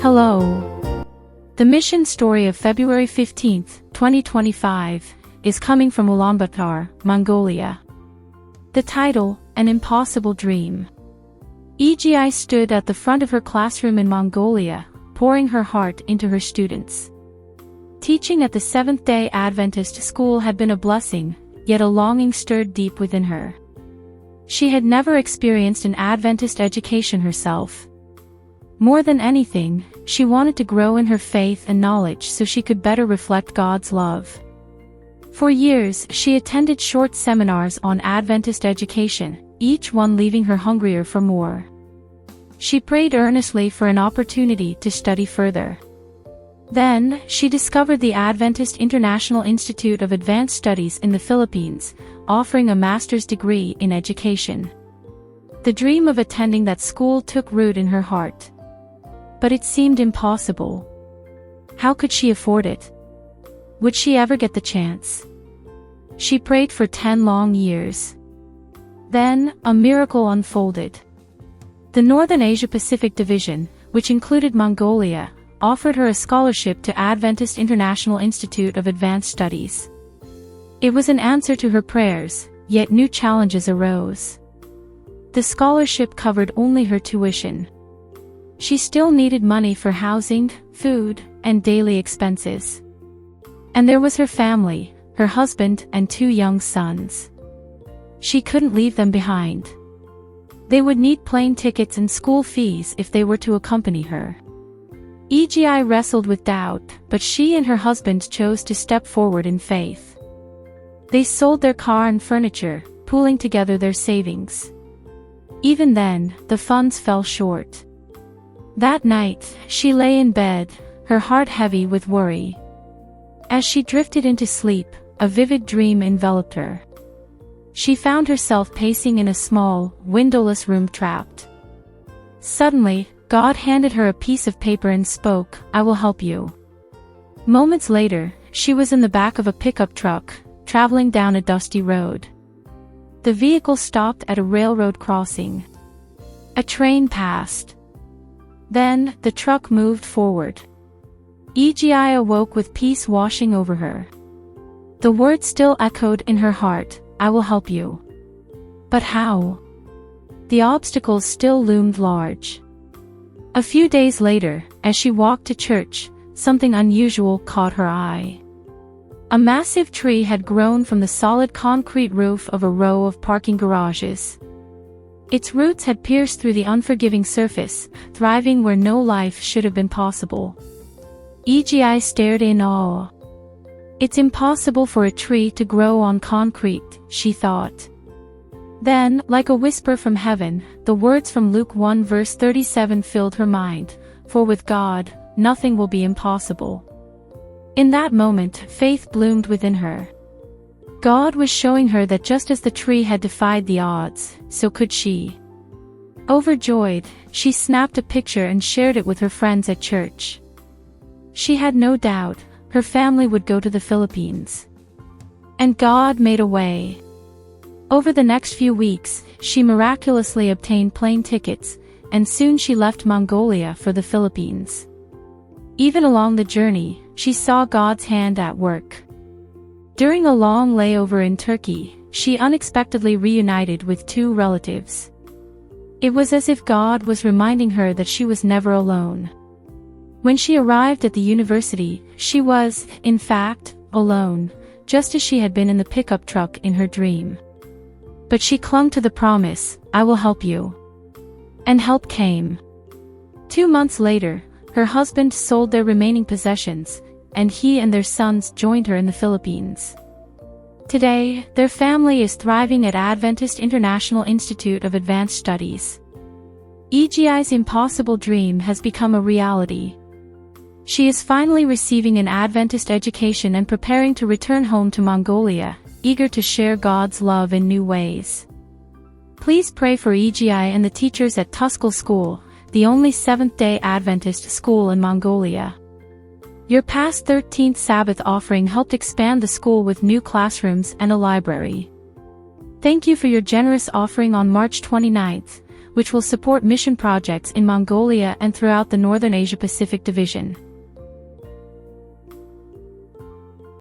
Hello. The mission story of February 15, 2025, is coming from Ulaanbaatar, Mongolia. The title, An Impossible Dream. Eegii stood at the front of her classroom in Mongolia, pouring her heart into her students. Teaching at the Seventh-day Adventist school had been a blessing, yet a longing stirred deep within her. She had never experienced an Adventist education herself. More than anything, she wanted to grow in her faith and knowledge so she could better reflect God's love. For years, she attended short seminars on Adventist education, each one leaving her hungrier for more. She prayed earnestly for an opportunity to study further. Then, she discovered the Adventist International Institute of Advanced Studies in the Philippines, offering a master's degree in education. The dream of attending that school took root in her heart. But it seemed impossible. How could she afford it? Would she ever get the chance? She prayed for 10 long years. Then, a miracle unfolded. The Northern Asia-Pacific Division, which included Mongolia, offered her a scholarship to Adventist International Institute of Advanced Studies. It was an answer to her prayers, yet new challenges arose. The scholarship covered only her tuition. She still needed money for housing, food, and daily expenses. And there was her family, her husband and 2 young sons. She couldn't leave them behind. They would need plane tickets and school fees if they were to accompany her. Eegii wrestled with doubt, but she and her husband chose to step forward in faith. They sold their car and furniture, pooling together their savings. Even then, the funds fell short. That night, she lay in bed, her heart heavy with worry. As she drifted into sleep, a vivid dream enveloped her. She found herself pacing in a small, windowless room trapped. Suddenly, God handed her a piece of paper and spoke, "I will help you." Moments later, she was in the back of a pickup truck, traveling down a dusty road. The vehicle stopped at a railroad crossing. A train passed. Then, the truck moved forward. Eegii awoke with peace washing over her. The words still echoed in her heart, "I will help you." But how? The obstacles still loomed large. A few days later, as she walked to church, something unusual caught her eye. A massive tree had grown from the solid concrete roof of a row of parking garages. Its roots had pierced through the unforgiving surface, thriving where no life should have been possible. Eegii stared in awe. It's impossible for a tree to grow on concrete, she thought. Then, like a whisper from heaven, the words from Luke 1 verse 37 filled her mind, "For with God, nothing will be impossible." In that moment, faith bloomed within her. God was showing her that just as the tree had defied the odds, so could she. Overjoyed, she snapped a picture and shared it with her friends at church. She had no doubt, her family would go to the Philippines. And God made a way. Over the next few weeks, she miraculously obtained plane tickets, and soon she left Mongolia for the Philippines. Even along the journey, she saw God's hand at work. During a long layover in Turkey, she unexpectedly reunited with 2 relatives. It was as if God was reminding her that she was never alone. When she arrived at the university, she was, in fact, alone, just as she had been in the pickup truck in her dream. But she clung to the promise, "I will help you." And help came. 2 months later, her husband sold their remaining possessions, and he and their sons joined her in the Philippines. Today, their family is thriving at Adventist International Institute of Advanced Studies. Eegii's impossible dream has become a reality. She is finally receiving an Adventist education and preparing to return home to Mongolia, eager to share God's love in new ways. Please pray for Eegii and the teachers at Tusgal School, the only Seventh-day Adventist school in Mongolia. Your past 13th Sabbath offering helped expand the school with new classrooms and a library. Thank you for your generous offering on March 29th, which will support mission projects in Mongolia and throughout the Northern Asia-Pacific Division.